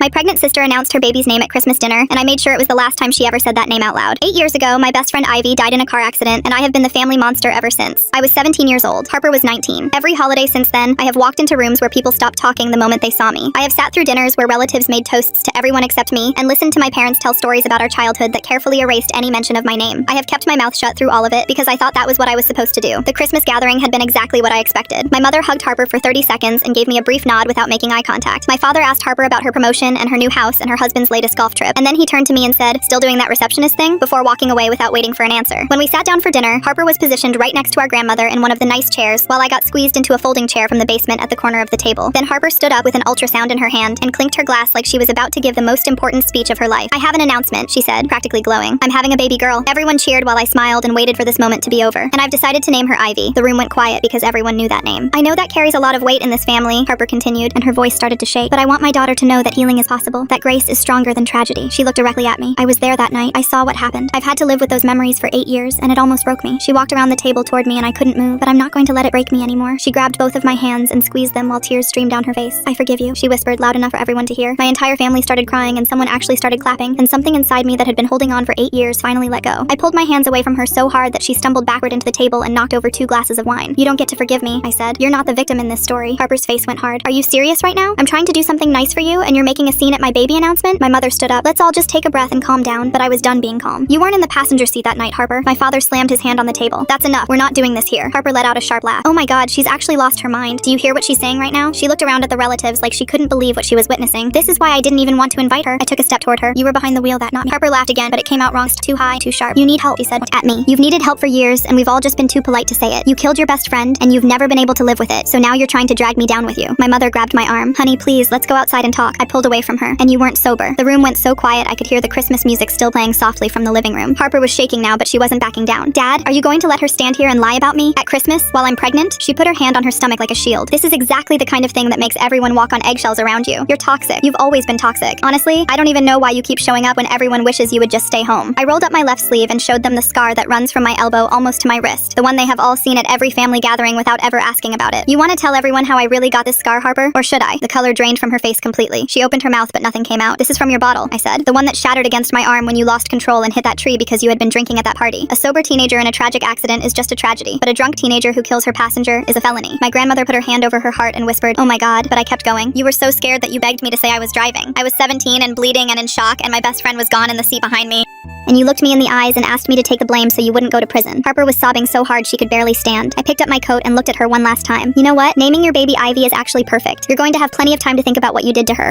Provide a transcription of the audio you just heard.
My pregnant sister announced her baby's name at Christmas dinner, and I made sure it was the last time she ever said that name out loud. 8 years ago, my best friend Ivy died in a car accident, and I have been the family monster ever since. I was 17 years old. Harper was 19. Every holiday since then, I have walked into rooms where people stopped talking the moment they saw me. I have sat through dinners where relatives made toasts to everyone except me, and listened to my parents tell stories about our childhood that carefully erased any mention of my name. I have kept my mouth shut through all of it because I thought that was what I was supposed to do. The Christmas gathering had been exactly what I expected. My mother hugged Harper for 30 seconds and gave me a brief nod without making eye contact. My father asked Harper about her promotion and her new house and her husband's latest golf trip, and then he turned to me and said, "Still doing that receptionist thing?" before walking away without waiting for an answer. When we sat down for dinner, Harper was positioned right next to our grandmother in one of the nice chairs, while I got squeezed into a folding chair from the basement at the corner of the table. Then Harper stood up with an ultrasound in her hand and clinked her glass like she was about to give the most important speech of her life. "I have an announcement," she said, practically glowing. "I'm having a baby girl." Everyone cheered while I smiled and waited for this moment to be over. "And I've decided to name her Ivy." The room went quiet because everyone knew that name. "I know that carries a lot of weight in this family," Harper continued, and her voice started to shake. "But I want my daughter to know that healing is possible, that grace is stronger than tragedy." She looked directly at me. "I was there that night. I saw what happened. I've had to live with those memories for 8 years, and it almost broke me." She walked around the table toward me and I couldn't move, but I'm not going to let it break me anymore. She grabbed both of my hands and squeezed them while tears streamed down her face. "I forgive you," she whispered loud enough for everyone to hear. My entire family started crying and someone actually started clapping, and something inside me that had been holding on for 8 years finally let go. I pulled my hands away from her so hard that she stumbled backward into the table and knocked over 2 glasses of wine. "You don't get to forgive me," I said. "You're not the victim in this story." Harper's face went hard. "Are you serious right now? I'm trying to do something nice for you, and you're making a scene at my baby announcement?" My mother stood up. "Let's all just take a breath and calm down," but I was done being calm. "You weren't in the passenger seat that night, Harper." My father slammed his hand on the table. "That's enough. We're not doing this here." Harper let out a sharp laugh. "Oh my god, she's actually lost her mind. Do you hear what she's saying right now?" She looked around at the relatives like she couldn't believe what she was witnessing. "This is why I didn't even want to invite her." I took a step toward her. "You were behind the wheel that night." Harper laughed again, but it came out wrong. "Too high, too sharp. You need help," she said at me. "You've needed help for years, and we've all just been too polite to say it. You killed your best friend, and you've never been able to live with it, so now you're trying to drag me down with you." My mother grabbed my arm. "Honey, please, let's go outside and talk." I pulled away from her. "And you weren't sober." The room went so quiet I could hear the Christmas music still playing softly from the living room. Harper was shaking now, but she wasn't backing down. "Dad, are you going to let her stand here and lie about me at Christmas while I'm pregnant?" She put her hand on her stomach like a shield. "This is exactly the kind of thing that makes everyone walk on eggshells around you. You're toxic. You've always been toxic. Honestly, I don't even know why you keep showing up when everyone wishes you would just stay home." I rolled up my left sleeve and showed them the scar that runs from my elbow almost to my wrist, the one they have all seen at every family gathering without ever asking about it. "You want to tell everyone how I really got this scar, Harper? Or should I?" The color drained from her face completely. She opened her mouth, but nothing came out. "This is from your bottle," I said. "The one that shattered against my arm when you lost control and hit that tree because you had been drinking at that party. A sober teenager in a tragic accident is just a tragedy, but a drunk teenager who kills her passenger is a felony." My grandmother put her hand over her heart and whispered, "Oh my god," but I kept going. "You were so scared that you begged me to say I was driving. I was 17 and bleeding and in shock, and my best friend was gone in the seat behind me. And you looked me in the eyes and asked me to take the blame so you wouldn't go to prison." Harper was sobbing so hard she could barely stand. I picked up my coat and looked at her one last time. "You know what? Naming your baby Ivy is actually perfect. You're going to have plenty of time to think about what you did to her."